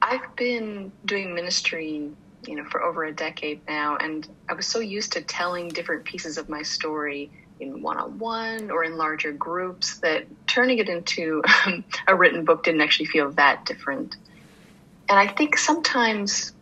I've been doing ministry, for over a decade now, and I was so used to telling different pieces of my story in one-on-one or in larger groups that turning it into a written book didn't actually feel that different. And I think sometimes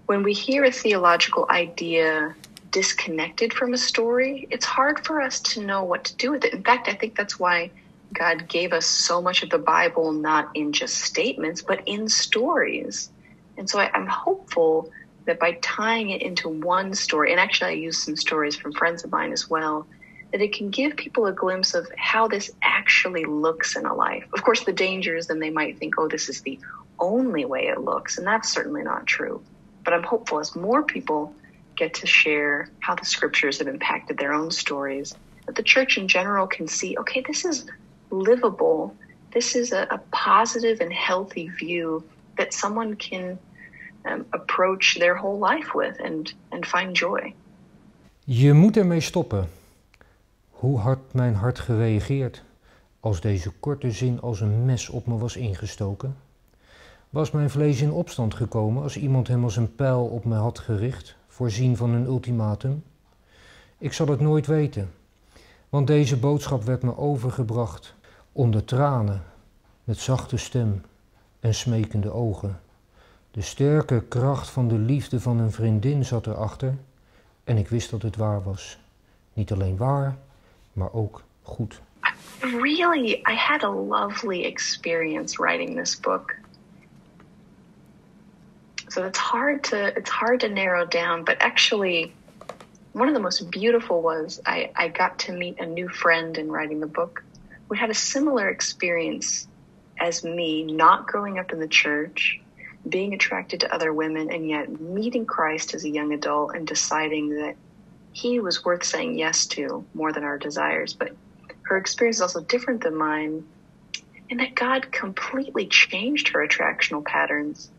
when we hear a theological idea disconnected from a story, it's hard for us to know what to do with it. In fact, I think that's why God gave us so much of the Bible, not in just statements, but in stories. And so I'm hopeful that by tying it into one story, and actually I use some stories from friends of mine as well, that it can give people a glimpse of how this actually looks in a life. Of course, the danger is then they might think, oh, this is the only way it looks. And that's certainly not true. But I'm hopeful as more people get to share how the scriptures have impacted their own stories, that the church in general can see, okay, this is livable. This is a positive and healthy view that someone can approach their whole life with and find joy. Je moet ermee stoppen. Hoe had mijn hart gereageerd als deze korte zin als een mes op me was ingestoken? Was mijn vlees in opstand gekomen als iemand hem als een pijl op me had gericht, voorzien van een ultimatum? Ik zal het nooit weten, want deze boodschap werd me overgebracht onder tranen, met zachte stem en smekende ogen. De sterke kracht van de liefde van een vriendin zat erachter en ik wist dat het waar was. Niet alleen waar, maar ook goed. Really, I had a lovely experience writing this book. So it's hard to narrow down, but actually one of the most beautiful was I got to meet a new friend in writing the book who had a similar experience as me, not growing up in the church, being attracted to other women, and yet meeting Christ as a young adult and deciding that he was worth saying yes to more than our desires. But her experience is also different than mine, and that God completely changed her attractional patterns,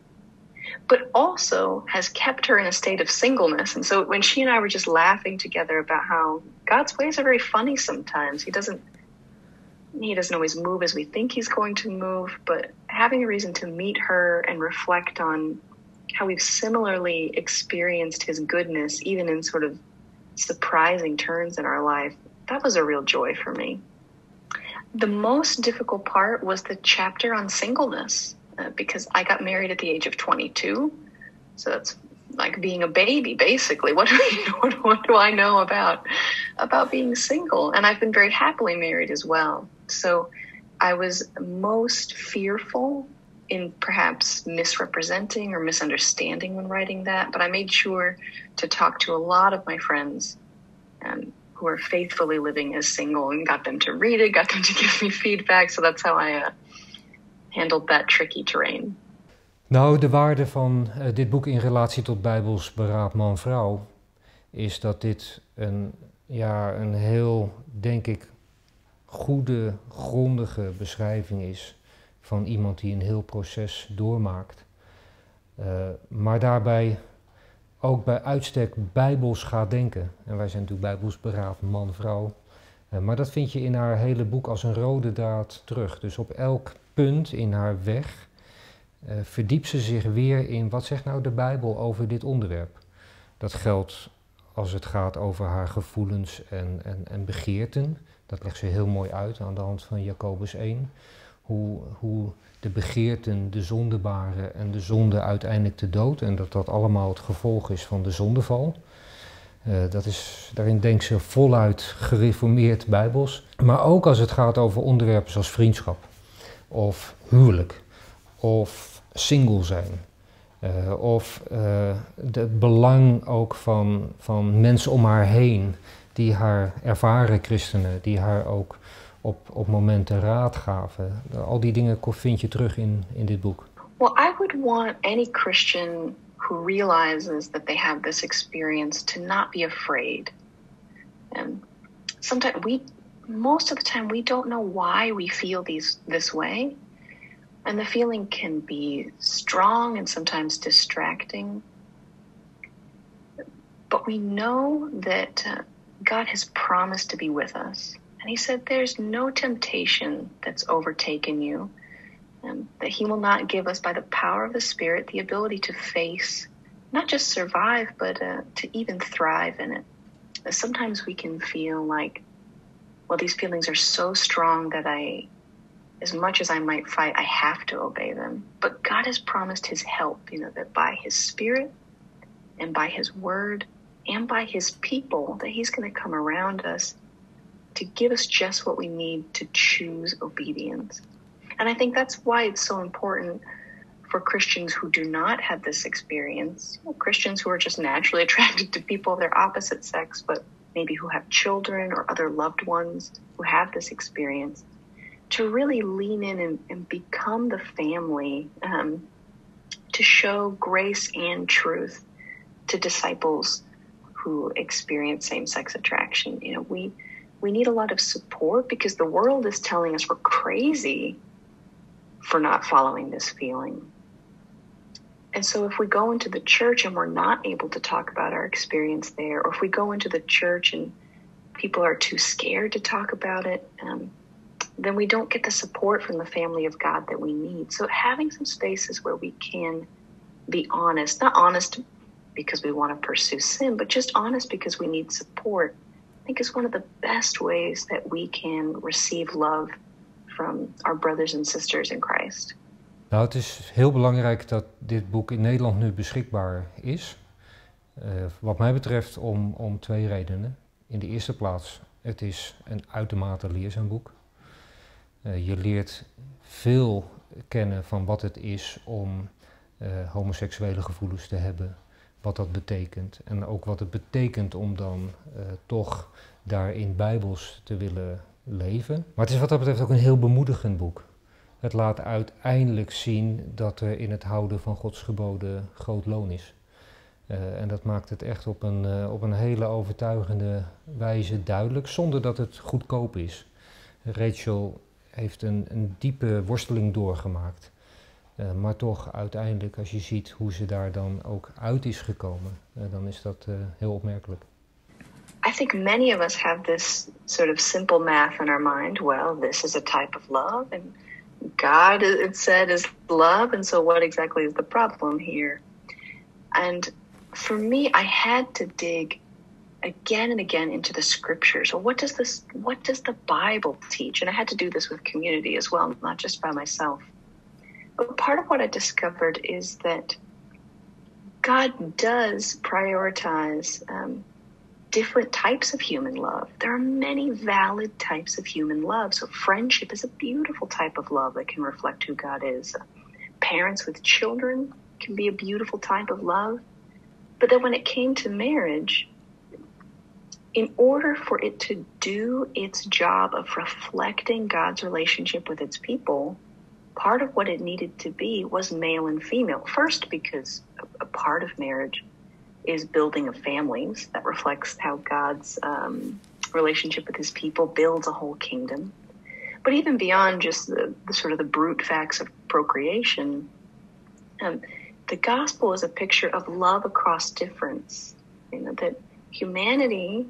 but also has kept her in a state of singleness. And so when she and I were just laughing together about how God's ways are very funny sometimes. He doesn't always move as we think he's going to move, but having a reason to meet her and reflect on how we've similarly experienced his goodness, even in sort of surprising turns in our life, that was a real joy for me. The most difficult part was the chapter on singleness, because I got married at the age of 22. So that's like being a baby, basically. What do I know about being single? And I've been very happily married as well. So I was most fearful in perhaps misrepresenting or misunderstanding when writing that, but I made sure to talk to a lot of my friends who are faithfully living as single and got them to read it, got them to give me feedback. So that's how I handled that tricky terrain. Nou, de waarde van dit boek in relatie tot Bijbels Beraad Man, vrouw is dat dit een heel, denk ik, goede, grondige beschrijving is van iemand die een heel proces doormaakt. Maar daarbij ook bij uitstek bijbels gaat denken. En wij zijn natuurlijk Bijbels Beraad Man, vrouw. Maar dat vind je in haar hele boek als een rode draad terug. Dus op elk punt in haar weg verdiept ze zich weer in wat zegt nou de Bijbel over dit onderwerp. Dat geldt als het gaat over haar gevoelens en begeerten. Dat legt ze heel mooi uit aan de hand van Jacobus 1. Hoe de begeerten de zonde baren en de zonde uiteindelijk de dood. En dat dat allemaal het gevolg is van de zondeval. Daarin denkt ze voluit gereformeerd bijbels. Maar ook als het gaat over onderwerpen zoals vriendschap. Of huwelijk. Of single zijn. Of het belang ook van mensen om haar heen. Die haar ervaren christenen. Die haar ook op momenten raad gaven. Al die dingen vind je terug in dit boek. Well, I would want any Christian who realizes that they have this experience to not be afraid. And most of the time we don't know why we feel this way. And the feeling can be strong and sometimes distracting. But we know that God has promised to be with us. And he said, there's no temptation that's overtaken you that he will not give us by the power of the Spirit the ability to face, not just survive, but to even thrive in it. Sometimes we can feel like, well, these feelings are so strong that as much as I might fight, I have to obey them. But God has promised his help, that by his Spirit and by his word and by his people, that he's going to come around us to give us just what we need to choose obedience. And I think that's why it's so important for Christians who do not have this experience, Christians who are just naturally attracted to people of their opposite sex, but maybe who have children or other loved ones who have this experience, to really lean in and become the family, to show grace and truth to disciples who experience same-sex attraction. We need a lot of support because the world is telling us we're crazy for not following this feeling. And so if we go into the church and we're not able to talk about our experience there, or if we go into the church and people are too scared to talk about it, then we don't get the support from the family of God that we need. So having some spaces where we can be honest, not honest because we want to pursue sin, but just honest because we need support, I think is one of the best ways that we can receive love from our brothers and sisters in Christ. Nou, het is heel belangrijk dat dit boek in Nederland nu beschikbaar is. Wat mij betreft om twee redenen. In de eerste plaats, het is een uitermate leerzaam boek. Je leert veel kennen van wat het is om homoseksuele gevoelens te hebben. Wat dat betekent. En ook wat het betekent om dan toch daarin bijbels te willen leven. Maar het is wat dat betreft ook een heel bemoedigend boek. Het laat uiteindelijk zien dat er in het houden van Gods geboden groot loon is. En dat maakt het echt op een hele overtuigende wijze duidelijk, zonder dat het goedkoop is. Rachel heeft een diepe worsteling doorgemaakt. Maar toch uiteindelijk, als je ziet hoe ze daar dan ook uit is gekomen, dan is dat heel opmerkelijk. I think many of us have this sort of simple math in our mind. Well, this is a type of love, and God, it said, is love, and so what exactly is the problem here? And for me, I had to dig again and again into the scriptures. So what does the Bible teach? And I had to do this with community as well, not just by myself. But part of what I discovered is that God does prioritize different types of human love. There are many valid types of human love. So friendship is a beautiful type of love that can reflect who God is. Parents with children can be a beautiful type of love. But then when it came to marriage, in order for it to do its job of reflecting God's relationship with its people, part of what it needed to be was male and female. First, because a part of marriage is building of families. That reflects how God's relationship with his people builds a whole kingdom. But even beyond just the sort of the brute facts of procreation, the gospel is a picture of love across difference. That humanity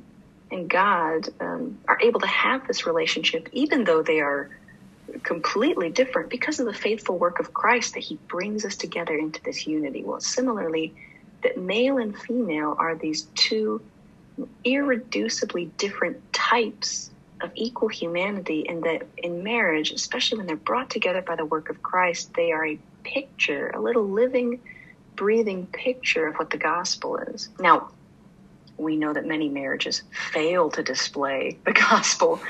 and God are able to have this relationship even though they are completely different because of the faithful work of Christ that he brings us together into this unity. Well, similarly, that male and female are these two irreducibly different types of equal humanity, and that in marriage, especially when they're brought together by the work of Christ, they are a picture, a little living, breathing picture of what the gospel is. Now, we know that many marriages fail to display the gospel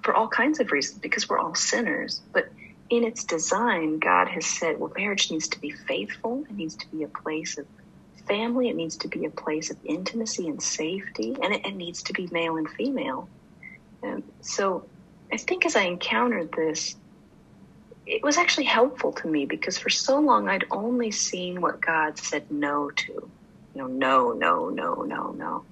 for all kinds of reasons, because we're all sinners. But in its design, God has said, well, marriage needs to be faithful. It needs to be a place of family. It needs to be a place of intimacy and safety. And it needs to be male and female. So I think as I encountered this, it was actually helpful to me because for so long I'd only seen what God said no to. No, no, no, no.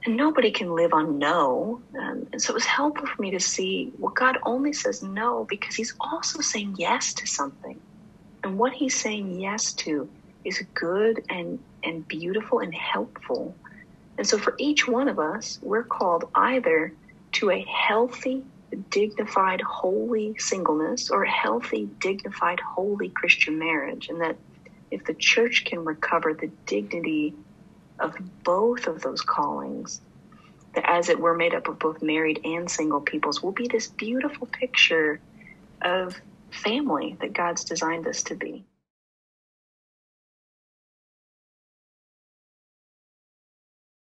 And nobody can live on no. And so it was helpful for me to see, well, God only says no because he's also saying yes to something. And what he's saying yes to is good and beautiful and helpful. And so for each one of us, we're called either to a healthy, dignified, holy singleness or healthy, dignified, holy Christian marriage. And that if the church can recover the dignity of both of those callings, that as it were made up of both married and single peoples, will be this beautiful picture of family that God's designed us to be.